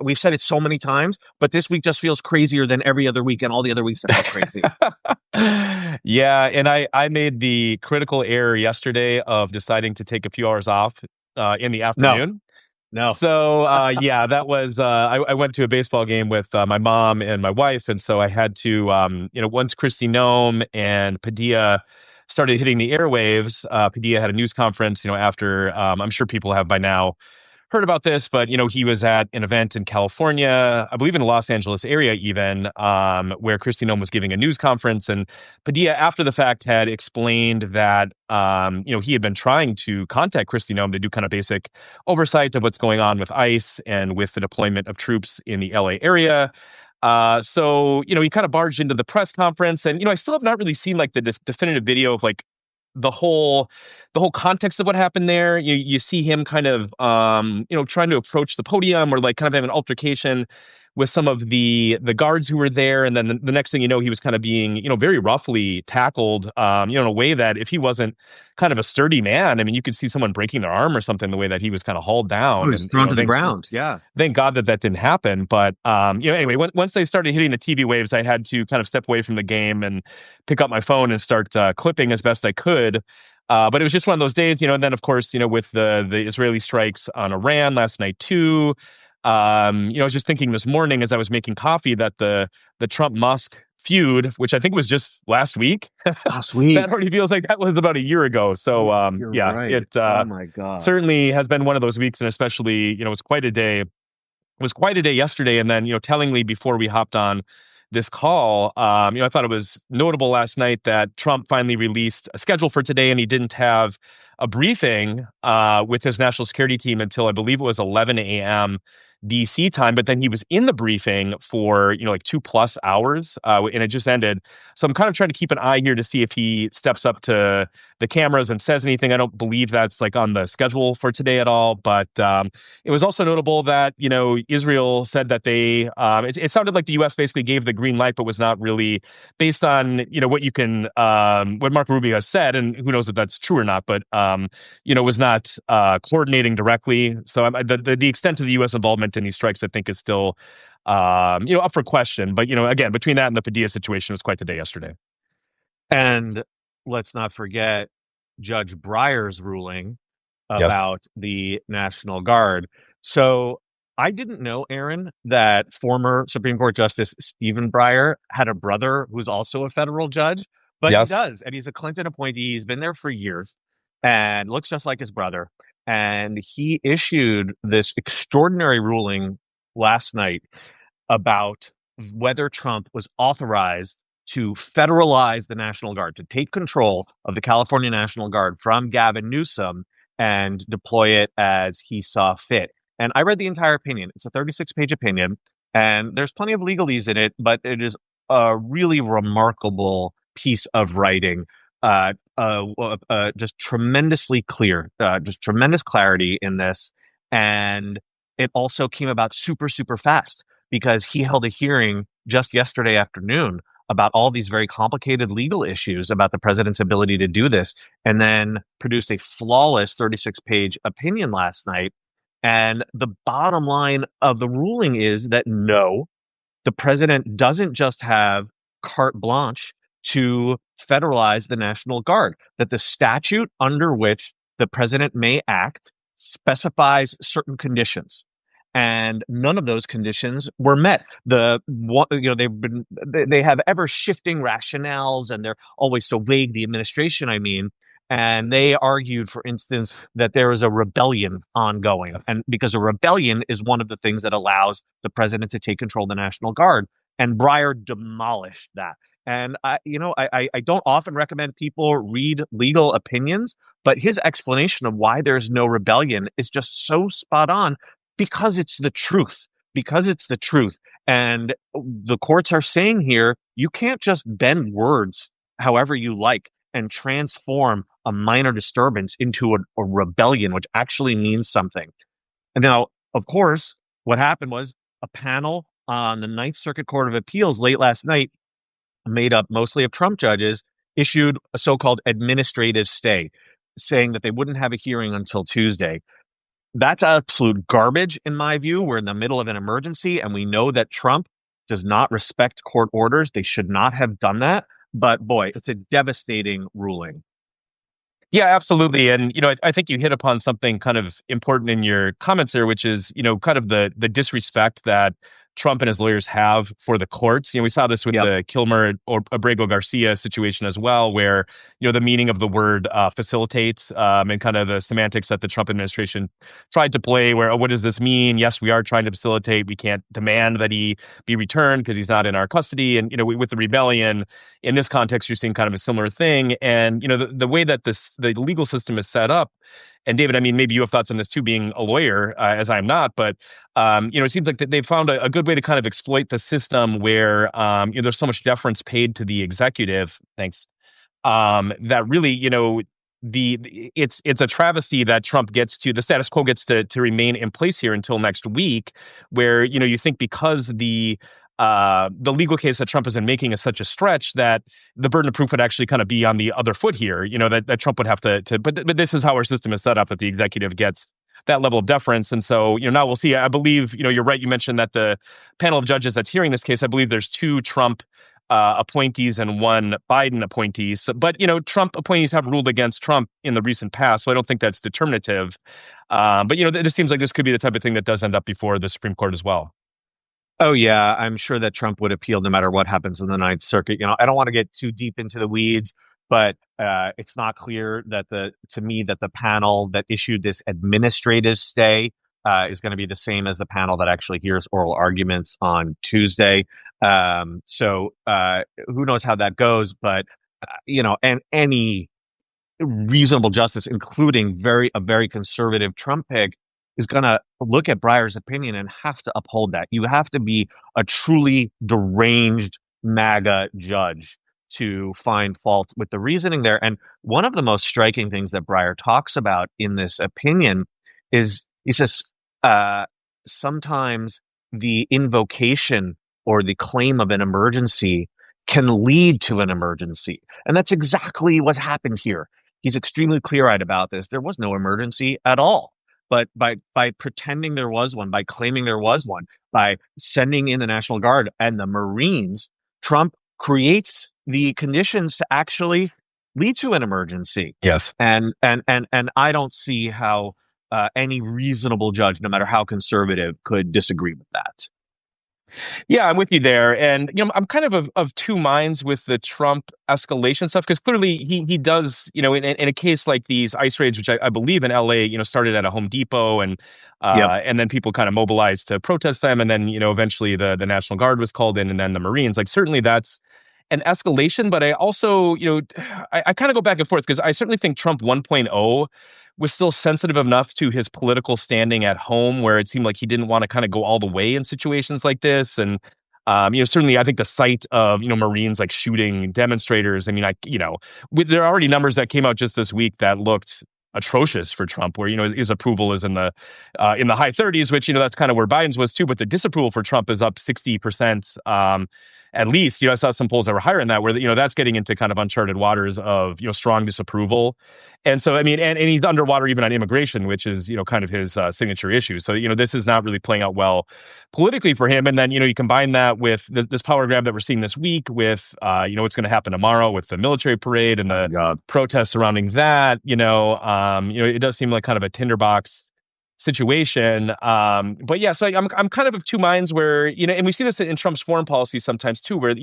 we've said it so many times, but this week just feels crazier than every other week, and all the other weeks have felt crazy. Yeah, and I made the critical error yesterday of deciding to take a few hours off in the No, afternoon. no. So yeah, that was I went to a baseball game with my mom and my wife, and so I had to once Christy Nome and Padilla started hitting the airwaves. Padilla had a news conference, after I'm sure people have by now heard about this, but he was at an event in California, I believe in the Los Angeles area, even where Kristi Noem was giving a news conference, and Padilla, after the fact, had explained that he had been trying to contact Kristi Noem to do kind of basic oversight of what's going on with ICE and with the deployment of troops in the LA area. So he kind of barged into the press conference, and I still have not really seen like the definitive video of like the whole context of what happened there. You see him kind of trying to approach the podium or like kind of have an altercation with some of the guards who were there, and then the next thing you know, he was kind of being very roughly tackled in a way that if he wasn't kind of a sturdy man, I mean, you could see someone breaking their arm or something the way that he was kind of hauled Oh, down. he's And thrown to the ground. Yeah. thank God that that didn't happen. But anyway, once they started hitting the TV waves, I had to kind of step away from the game and pick up my phone and start clipping as best I could. But it was just one of those days, and then of course, with the Israeli strikes on Iran last night too. I was just thinking this morning as I was making coffee that the Trump Musk feud, which I think was just last week, Last week. that already feels like that was about a year ago. So You're yeah, right. it Oh my God. certainly has been one of those weeks, and especially it was quite a day. It was quite a day yesterday, and then tellingly before we hopped on this call, I thought it was notable last night that Trump finally released a schedule for today, and he didn't have a briefing with his national security team until I believe it was 11 a.m. DC time. But then he was in the briefing for like 2+ hours, and it just ended. So I'm kind of trying to keep an eye here to see if he steps up to the cameras and says anything. I don't believe that's like on the schedule for today at all, but it was also notable that Israel said that they it sounded like the U.S. basically gave the green light, but was not really based on what you can what Marco Rubio has said, and who knows if that's true or not, but was not coordinating directly. So the extent of the U.S. involvement in these strikes, I think, is still up for question. But again, between that and the Padilla situation, it was quite the day yesterday. And let's not forget Judge Breyer's ruling Yes. about the National Guard. So I didn't know, Aaron, that former Supreme Court Justice Stephen Breyer had a brother who's also a federal judge, but he Yes. does. And he's a Clinton appointee. He's been there for years and looks just like his brother. And he issued this extraordinary ruling last night about whether Trump was authorized to federalize the National Guard, to take control of the California National Guard from Gavin Newsom and deploy it as he saw fit. And I read the entire opinion. It's a 36-page opinion, and there's plenty of legalese in it, but it is a really remarkable piece of writing. Just tremendously clear, just tremendous clarity in this. And it also came about super, super fast because he held a hearing just yesterday afternoon about all these very complicated legal issues about the president's ability to do this, and then produced a flawless 36-page opinion last night. And the bottom line of the ruling is that no, the president doesn't just have carte blanche to federalize the National Guard, that the statute under which the president may act specifies certain conditions, and none of those conditions were met. They have ever shifting rationales, and they're always so vague. The administration, I mean, and they argued, for instance, that there is a rebellion ongoing, and because a rebellion is one of the things that allows the president to take control of the National Guard, and Breyer demolished that. And I don't often recommend people read legal opinions, but his explanation of why there's no rebellion is just so spot on because it's the truth. Because it's the truth. And the courts are saying here, you can't just bend words however you like and transform a minor disturbance into a rebellion, which actually means something. And now, of course, what happened was a panel on the Ninth Circuit Court of Appeals late last night, made up mostly of Trump judges, issued a so-called administrative stay, saying that they wouldn't have a hearing until Tuesday. That's absolute garbage, in my view. We're in the middle of an emergency, and we know that Trump does not respect court orders. They should not have done that. But boy, it's a devastating ruling. Yeah, absolutely. And, I think you hit upon something kind of important in your comments there, which is, kind of the disrespect that Trump and his lawyers have for the courts. We saw this with Yep. the Kilmer or Abrego Garcia situation as well, where, the meaning of the word facilitates and kind of the semantics that the Trump administration tried to play, where, oh, what does this mean? Yes, we are trying to facilitate. We can't demand that he be returned because he's not in our custody. And, with the rebellion, in this context, you're seeing kind of a similar thing. And, the way that the legal system is set up, and David, I mean, maybe you have thoughts on this too, being a lawyer, as I'm not, but, it seems like that they've found a good way to kind of exploit the system where, there's so much deference paid to the executive. Thanks. That really, it's a travesty that the status quo gets to remain in place here until next week, where you think because the legal case that Trump has been making is such a stretch that the burden of proof would actually kind of be on the other foot here. That Trump would have but this is how our system is set up, that the executive gets that level of deference. And so, now we'll see. I believe, you're right. You mentioned that the panel of judges that's hearing this case, I believe there's two Trump appointees and one Biden appointee. But, Trump appointees have ruled against Trump in the recent past, so I don't think that's determinative. But, this seems like this could be the type of thing that does end up before the Supreme Court as well. Oh yeah, I'm sure that Trump would appeal no matter what happens in the Ninth Circuit. I don't want to get too deep into the weeds, but it's not clear to me that the panel that issued this administrative stay is going to be the same as the panel that actually hears oral arguments on Tuesday. So who knows how that goes? But and any reasonable justice, including a very conservative Trump pick, is going to look at Breyer's opinion and have to uphold that. You have to be a truly deranged MAGA judge to find fault with the reasoning there. And one of the most striking things that Breyer talks about in this opinion is he says sometimes the invocation or the claim of an emergency can lead to an emergency. And that's exactly what happened here. He's extremely clear-eyed about this. There was no emergency at all. But by pretending there was one, by claiming there was one, by sending in the National Guard and the Marines, Trump creates the conditions to actually lead to an emergency. Yes. And I don't see how any reasonable judge, no matter how conservative, could disagree with that. Yeah, I'm with you there. And, I'm kind of two minds with the Trump escalation stuff, because clearly he does, in a case like these ICE raids, which I believe in LA, started at a Home Depot Yep. and then people kind of mobilized to protest them. And then, eventually the National Guard was called in, and then the Marines. Like, certainly that's an escalation. But I also, I kind of go back and forth, because I certainly think Trump 1.0 was still sensitive enough to his political standing at home, where it seemed like he didn't want to kind of go all the way in situations like this. And, certainly I think the sight of, Marines like shooting demonstrators. I mean, there are already numbers that came out just this week that looked atrocious for Trump, where, his approval is in the high 30s, which, that's kind of where Biden's was too. But the disapproval for Trump is up 60%. At least, I saw some polls that were higher than that, where, that's getting into kind of uncharted waters of, strong disapproval. And so, I mean, and he's underwater even on immigration, which is, kind of his signature issue. So, this is not really playing out well politically for him. And then, you combine that with this power grab that we're seeing this week with, what's going to happen tomorrow with the military parade and the protests surrounding that, it does seem like kind of a tinderbox situation. But yeah, so I'm kind of two minds where, and we see this in Trump's foreign policy sometimes too, where, I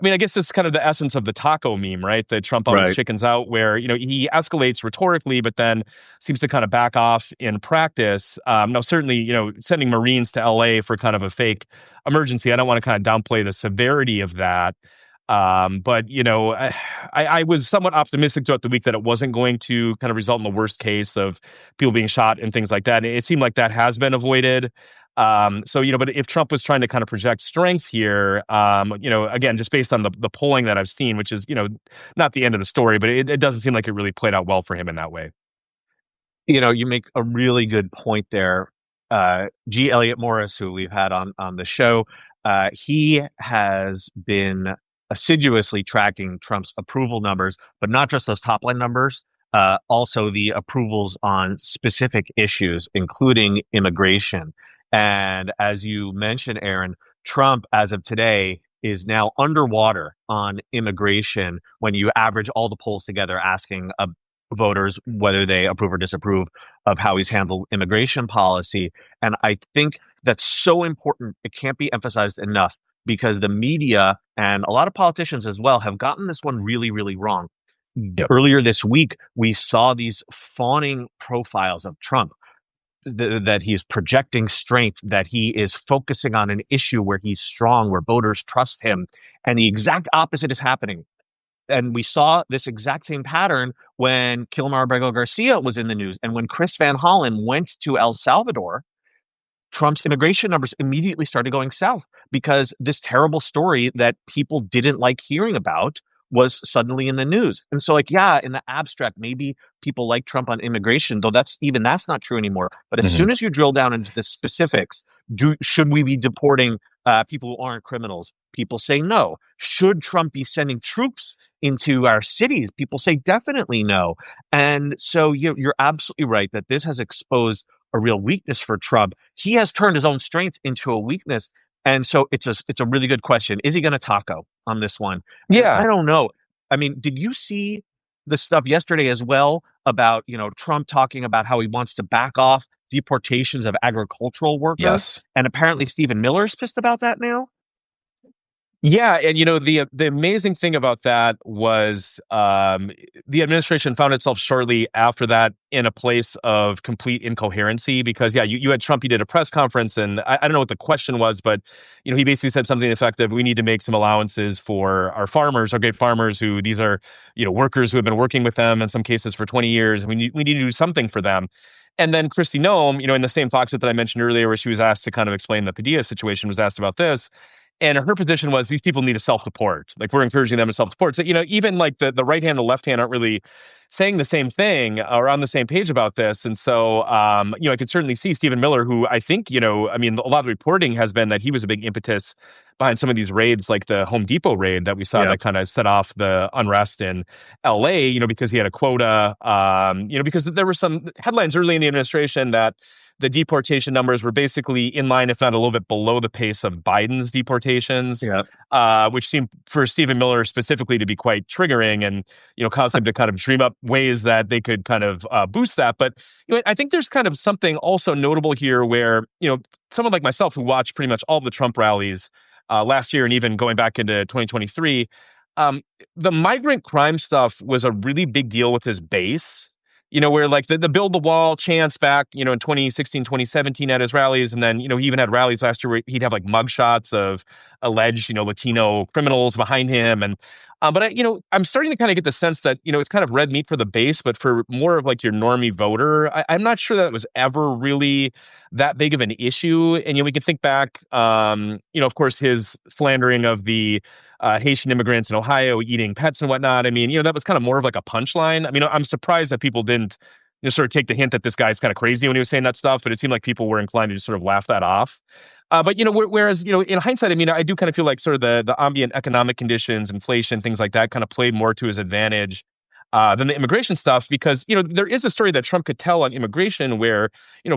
mean, I guess this is kind of the essence of the taco meme, right? That Trump always chickens out, where, he escalates rhetorically, but then seems to kind of back off in practice. Now, certainly, sending Marines to LA for kind of a fake emergency, I don't want to kind of downplay the severity of that. But, I was somewhat optimistic throughout the week that it wasn't going to kind of result in the worst case of people being shot and things like that. It seemed like that has been avoided. So, but if Trump was trying to kind of project strength here, again, just based on the polling that I've seen, which is, not the end of the story, but it doesn't seem like it really played out well for him in that way. You make a really good point there. G. Elliott Morris, who we've had on the show, he has been assiduously tracking Trump's approval numbers, but not just those top line numbers, also the approvals on specific issues, including immigration. And as you mentioned, Aaron, Trump, as of today, is now underwater on immigration when you average all the polls together asking voters whether they approve or disapprove of how he's handled immigration policy. And I think that's so important. It can't be emphasized enough because the media and a lot of politicians as well have gotten this one really, really wrong. Yep. Earlier this week, we saw these fawning profiles of Trump that he is projecting strength, that he is focusing on an issue where he's strong, where voters trust him. And the exact opposite is happening. And we saw this exact same pattern when Kilmar Abrego Garcia was in the news and when Chris Van Hollen went to El Salvador. Trump's immigration numbers immediately started going south because this terrible story that people didn't like hearing about was suddenly in the news. And so, like, yeah, in the abstract, maybe people like Trump on immigration, though that's not true anymore. But as Hmm. soon as you drill down into the specifics, should we be deporting people who aren't criminals? People say no. Should Trump be sending troops into our cities? People say definitely no. And so you're absolutely right that this has exposed a real weakness for Trump. He has turned his own strength into a weakness. And so it's a really good question. Is he going to taco on this one? And I Yeah. don't know. I mean, did you see the stuff yesterday as well about, Trump talking about how he wants to back off deportations of agricultural workers? Yes. And apparently Stephen Miller's pissed about that now. Yeah, and the amazing thing about that was the administration found itself shortly after that in a place of complete incoherency because you had Trump, he did a press conference and I don't know what the question was, but he basically said something effective. We need to make some allowances for our farmers, our great farmers who these are workers who have been working with them in some cases for 20 years. We need to do something for them. And then Kristi Noem, in the same Fox that I mentioned earlier, where she was asked to kind of explain the Padilla situation, was asked about this. And her position was these people need to self-deport. Like we're encouraging them to self-deport. So, even like the right hand and the left hand aren't really saying the same thing or on the same page about this. And so, I could certainly see Stephen Miller, who I think, a lot of reporting has been that he was a big impetus behind some of these raids, like the Home Depot raid that we saw Yeah. that kind of set off the unrest in LA, because he had a quota, because there were some headlines early in the administration that the deportation numbers were basically in line, if not a little bit below the pace of Biden's deportations, Yeah. which seemed for Stephen Miller specifically to be quite triggering and, caused him to kind of dream up ways that they could kind of boost that. But, I think there's kind of something also notable here where, someone like myself who watched pretty much all the Trump rallies last year and even going back into 2023, um, the migrant crime stuff was a really big deal with his base, where like the build the wall chants back, in 2016, 2017 at his rallies. And then, he even had rallies last year where he'd have like mugshots of alleged, Latino criminals behind him. And, but I'm starting to kind of get the sense that, it's kind of red meat for the base, but for more of like your normie voter, I'm not sure that it was ever really that big of an issue. And, we can think back, of course, his slandering of the Haitian immigrants in Ohio eating pets and whatnot. I mean, that was kind of more of like a punchline. I mean, I'm surprised that people didn't sort of take the hint that this guy's kind of crazy when he was saying that stuff, but it seemed like people were inclined to just sort of laugh that off. But whereas in hindsight, I mean, I do kind of feel like sort of the ambient economic conditions, inflation, things like that, kind of played more to his advantage than the immigration stuff, because there is a story that Trump could tell on immigration where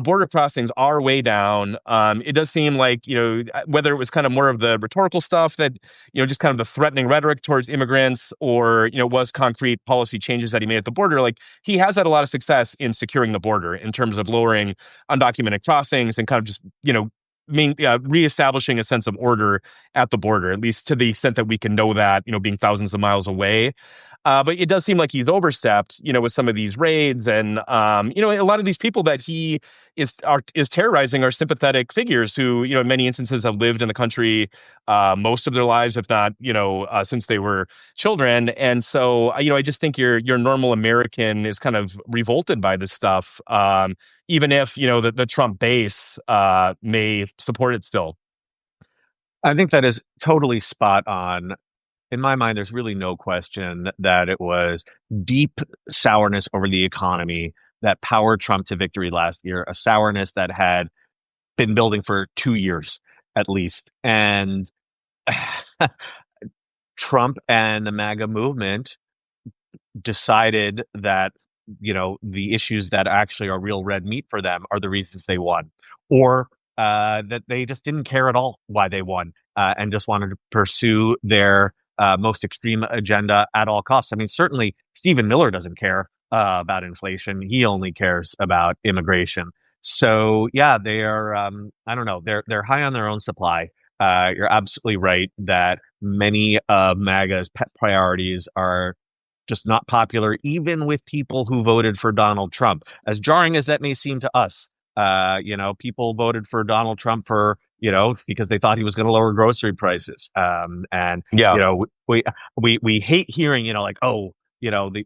border crossings are way down. It does seem like whether it was kind of more of the rhetorical stuff that just kind of the threatening rhetoric towards immigrants, or was concrete policy changes that he made at the border. Like he has had a lot of success in securing the border in terms of lowering undocumented crossings and kind of just reestablishing a sense of order at the border, at least to the extent that we can know that, being thousands of miles away. But it does seem like he's overstepped, with some of these raids, and a lot of these people that he is terrorizing are sympathetic figures who, in many instances, have lived in the country most of their lives, if not, since they were children. And so, I just think your normal American is kind of revolted by this stuff, even if the Trump base may support it still. I think that is totally spot on. In my mind, there's really no question that it was deep sourness over the economy that powered Trump to victory last year, a sourness that had been building for 2 years at least. And Trump and the MAGA movement decided that the issues that actually are real red meat for them are the reasons they won, or that they just didn't care at all why they won, and just wanted to pursue their most extreme agenda at all costs. I mean, certainly Stephen Miller doesn't care about inflation. He only cares about immigration. So yeah, they are. I don't know. They're high on their own supply. You're absolutely right that many of MAGA's pet priorities are just not popular, even with people who voted for Donald Trump. As jarring as that may seem to us, people voted for Donald Trump because they thought he was going to lower grocery prices. And Yeah. you know, we hate hearing, like, oh,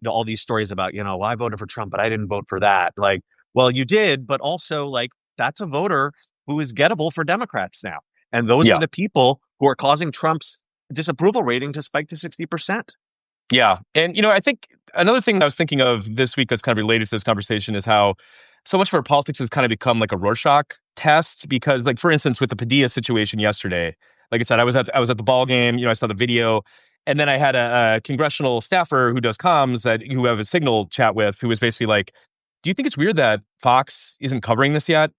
all these stories about, well, I voted for Trump, but I didn't vote for that. Like, well, you did, but also like that's a voter who is gettable for Democrats now, and those are Yeah. the people who are causing Trump's disapproval rating to spike to 60%. Yeah. And, I think another thing I was thinking of this week that's kind of related to this conversation is how so much of our politics has kind of become like a Rorschach test. Because, like, for instance, with the Padilla situation yesterday, like I said, I was at the ball game, I saw the video. And then I had a congressional staffer who does comms who I have a signal chat with, who was basically like, do you think it's weird that Fox isn't covering this yet?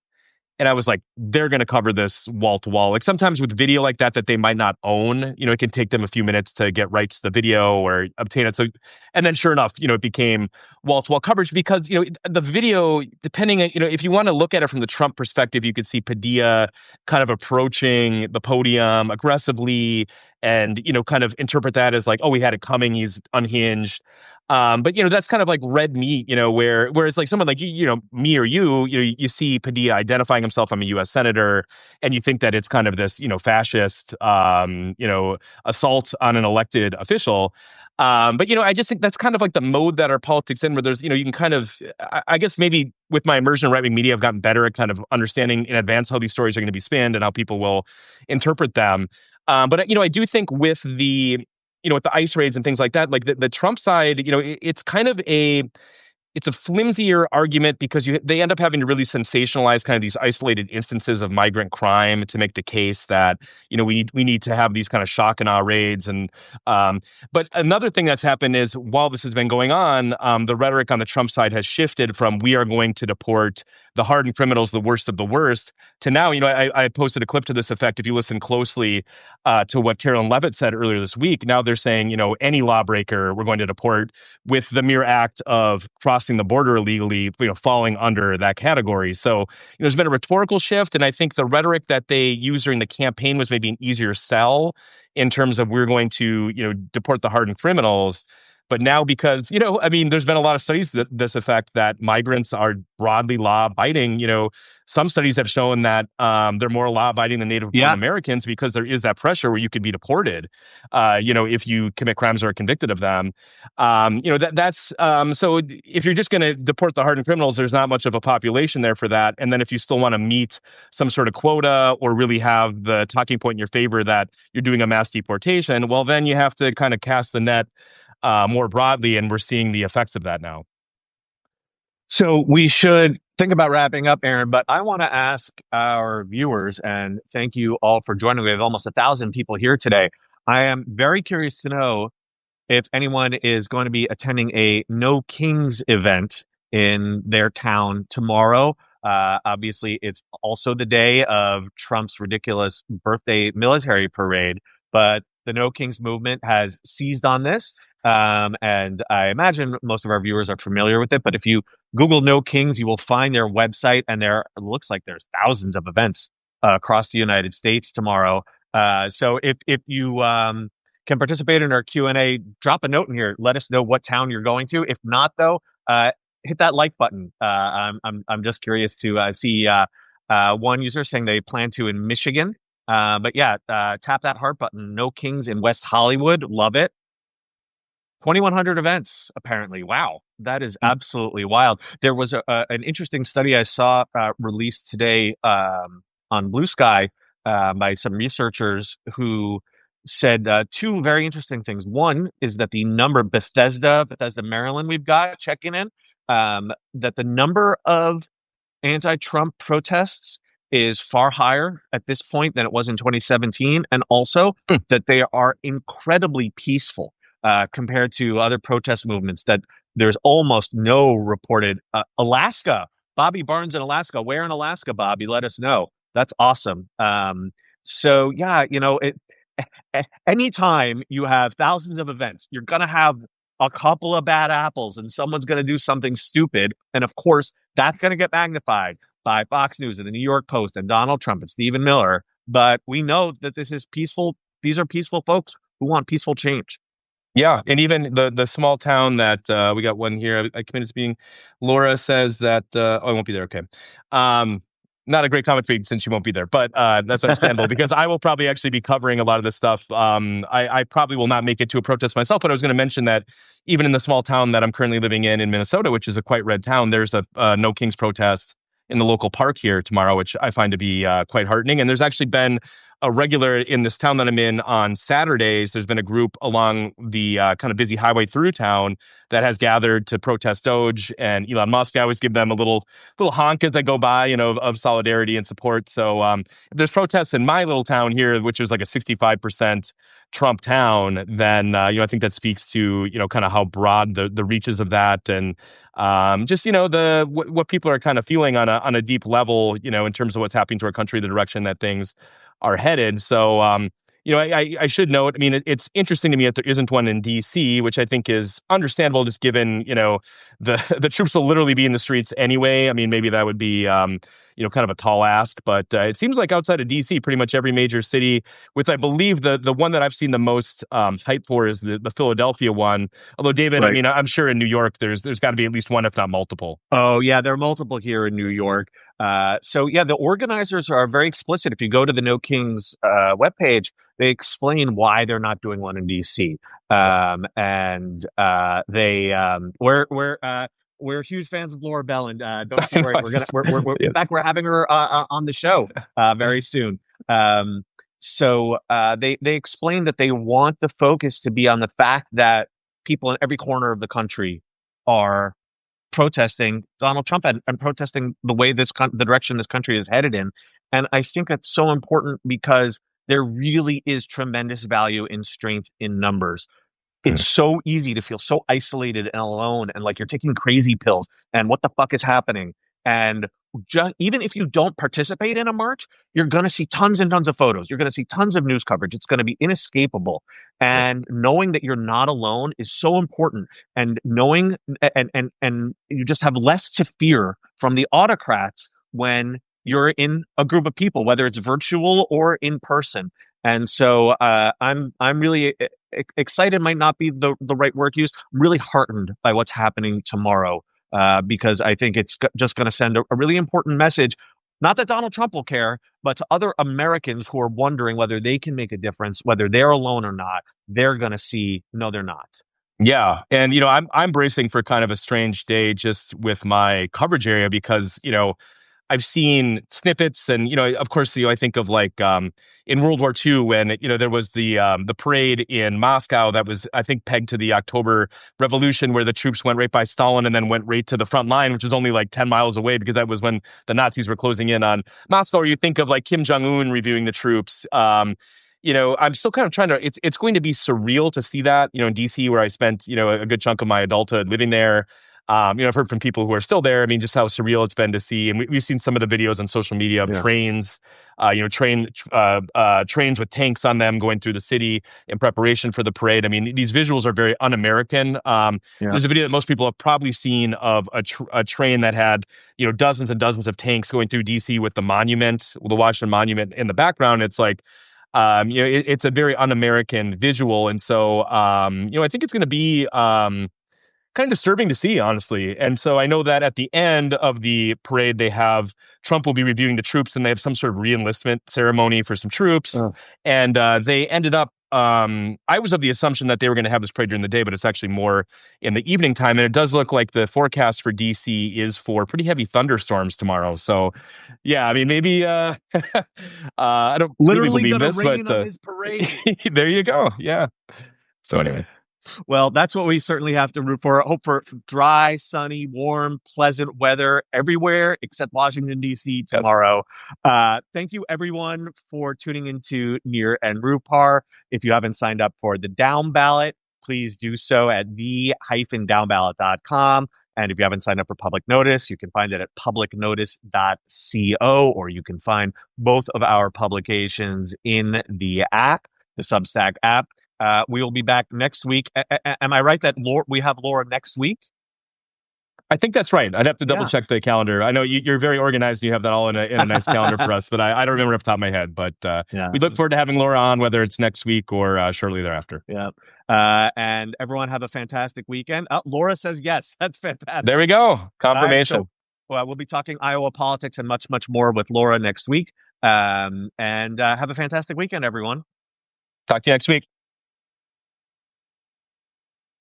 And I was like, they're going to cover this wall to wall. Like, sometimes with video like that they might not own, it can take them a few minutes to get rights to the video or obtain it. So, and then sure enough, it became wall to wall coverage because, the video, depending on, if you want to look at it from the Trump perspective, you could see Padilla kind of approaching the podium aggressively and, kind of interpret that as like, oh, we had it coming. He's unhinged. But that's kind of like red meat, whereas like someone like me or you see Padilla identifying himself, I'm a U.S. senator, and you think that it's kind of this, fascist, assault on an elected official. But I just think that's kind of like the mode that our politics in, where there's, you can kind of, I guess maybe with my immersion in right-wing media, I've gotten better at kind of understanding in advance how these stories are going to be spinned and how people will interpret them. But I do think with with the ICE raids and things like that, like the Trump side, it's kind of it's a flimsier argument because they end up having to really sensationalize kind of these isolated instances of migrant crime to make the case that we need to have these kind of shock and awe raids. And but another thing that's happened is while this has been going on, the rhetoric on the Trump side has shifted from "we are going to deport the hardened criminals, the worst of the worst," to now. I posted a clip to this effect. If you listen closely to what Carolyn Levitt said earlier this week, now they're saying any lawbreaker we're going to deport, with the mere act of crossing the border illegally, falling under that category. So there's been a rhetorical shift, and I think the rhetoric that they used during the campaign was maybe an easier sell in terms of we're going to deport the hardened criminals. But now, because, there's been a lot of studies that this effect that migrants are broadly law abiding. Some studies have shown that they're more law abiding than Native born Yeah. Americans because there is that pressure where you could be deported, if you commit crimes or are convicted of them. That's so if you're just going to deport the hardened criminals, there's not much of a population there for that. And then if you still want to meet some sort of quota or really have the talking point in your favor that you're doing a mass deportation, well, then you have to kind of cast the net more broadly, and we're seeing the effects of that now. So we should think about wrapping up, Aaron, but I want to ask our viewers, and thank you all for joining. We have almost 1,000 people here today. I am very curious to know if anyone is going to be attending a No Kings event in their town tomorrow. Obviously, it's also the day of Trump's ridiculous birthday military parade, but the No Kings movement has seized on this. And I imagine most of our viewers are familiar with it. But if you Google No Kings, you will find their website, and it looks like there's thousands of events across the United States tomorrow. So if you can participate in our Q&A, drop a note in here. Let us know what town you're going to. If not, though, hit that like button. I'm just curious to see one user saying they plan to in Michigan. But yeah, tap that heart button. No Kings in West Hollywood. Love it. 2,100 events, apparently. Wow, that is absolutely wild. There was an interesting study I saw released today on Blue Sky by some researchers who said two very interesting things. One is that the number Bethesda, Maryland, we've got checking in, that the number of anti-Trump protests is far higher at this point than it was in 2017, and also that they are incredibly peaceful compared to other protest movements. That there's almost no reported. Alaska, Bobby Barnes in Alaska. Where in Alaska, Bobby? Let us know. That's awesome. So yeah, anytime you have thousands of events, you're gonna have a couple of bad apples, and someone's gonna do something stupid, and of course, that's gonna get magnified by Fox News and the New York Post and Donald Trump and Stephen Miller. But we know that this is peaceful. These are peaceful folks who want peaceful change. Yeah, and even the small town that we got one here. I committed to being. Laura says that I won't be there. Okay, um, not a great comment feed since you won't be there, but that's understandable because I will probably actually be covering a lot of this stuff. I probably will not make it to a protest myself, but I was going to mention that even in the small town that I'm currently living in Minnesota, which is a quite red town, there's a No Kings protest in the local park here tomorrow, which I find to be quite heartening. And there's actually been a regular in this town that I'm in on Saturdays. There's been a group along the kind of busy highway through town that has gathered to protest Doge and Elon Musk. I always give them a little honk as I go by, of solidarity and support. So if there's protests in my little town here, which is like a 65% Trump town, then I think that speaks to kind of how broad the reaches of that, and just the what people are kind of feeling on a deep level, in terms of what's happening to our country, the direction that things are headed. So, I should note, I mean, it's interesting to me that there isn't one in DC, which I think is understandable, just given, the troops will literally be in the streets anyway. I mean, maybe that would be, kind of a tall ask, but it seems like outside of DC, pretty much every major city, with, I believe, the one that I've seen the most hype for is the Philadelphia one. Although, David, I Right. mean, I'm sure in New York, there's got to be at least one, if not multiple. Oh, yeah, there are multiple here in New York. So yeah, the organizers are very explicit. If you go to the No Kings webpage, they explain why they're not doing one in DC. And they we're huge fans of Laura Bell, and don't you No, worry, I just, we're yeah. in fact we're having her on the show very soon. So they explain that they want the focus to be on the fact that people in every corner of the country are protesting Donald Trump and protesting the way the direction this country is headed in. And I think that's so important because there really is tremendous value in strength in numbers. It's so easy to feel so isolated and alone and like you're taking crazy pills and what the fuck is happening. And just even if you don't participate in a march, you're going to see tons and tons of photos. You're going to see tons of news coverage. It's going to be inescapable. And knowing that you're not alone is so important. And knowing and you just have less to fear from the autocrats when you're in a group of people, whether it's virtual or in person. And so I'm really excited might not be the right word used. I'm really heartened by what's happening tomorrow because I think it's just going to send a really important message. Not that Donald Trump will care, but to other Americans who are wondering whether they can make a difference, whether they're alone or not, they're going to see, no, they're not. Yeah, and I'm bracing for kind of a strange day just with my coverage area because I've seen snippets, and of course, I think of like in World War II when there was the parade in Moscow that was, I think, pegged to the October Revolution, where the troops went right by Stalin and then went right to the front line, which was only like 10 miles away because that was when the Nazis were closing in on Moscow. Or you think of like Kim Jong Un reviewing the troops. I'm still kind of trying to. It's going to be surreal to see that in DC, where I spent a good chunk of my adulthood living there. I've heard from people who are still there. I mean, just how surreal it's been to see, and we've seen some of the videos on social media of Yeah. trains, trains with tanks on them going through the city in preparation for the parade. I mean, these visuals are very un-American. Yeah. There's a video that most people have probably seen of a train that had dozens and dozens of tanks going through DC with the monument, the Washington Monument in the background. It's like. It's a very un-American visual, and so I think it's going to be kind of disturbing to see, honestly. And so I know that at the end of the parade, Trump will be reviewing the troops, and they have some sort of re-enlistment ceremony for some troops. And they ended up. I was of the assumption that they were going to have this parade during the day, but it's actually more in the evening time. And it does look like the forecast for DC is for pretty heavy thunderstorms tomorrow. So, yeah, I mean, maybe I don't really Literally believe gonna this, but rain on his parade. there you go. Yeah. So anyway. Well, that's what we certainly have to root for. Hope for dry, sunny, warm, pleasant weather everywhere except Washington, D.C. Yep. tomorrow. Thank you, everyone, for tuning into Near and Rupar. If you haven't signed up for the down ballot, please do so at the-downballot.com. And if you haven't signed up for Public Notice, you can find it at publicnotice.co, or you can find both of our publications in the app, the Substack app. We will be back next week. Am I right that we have Laura next week? I think that's right. I'd have to double Yeah. check the calendar. I know you're very organized. And you have that all in a nice calendar for us, but I don't remember off the top of my head. But Yeah. we look forward to having Laura on, whether it's next week or shortly thereafter. Yeah. And everyone have a fantastic weekend. Laura says yes. That's fantastic. There we go. Confirmation. So, we'll be talking Iowa politics and much, much more with Laura next week. And have a fantastic weekend, everyone. Talk to you next week.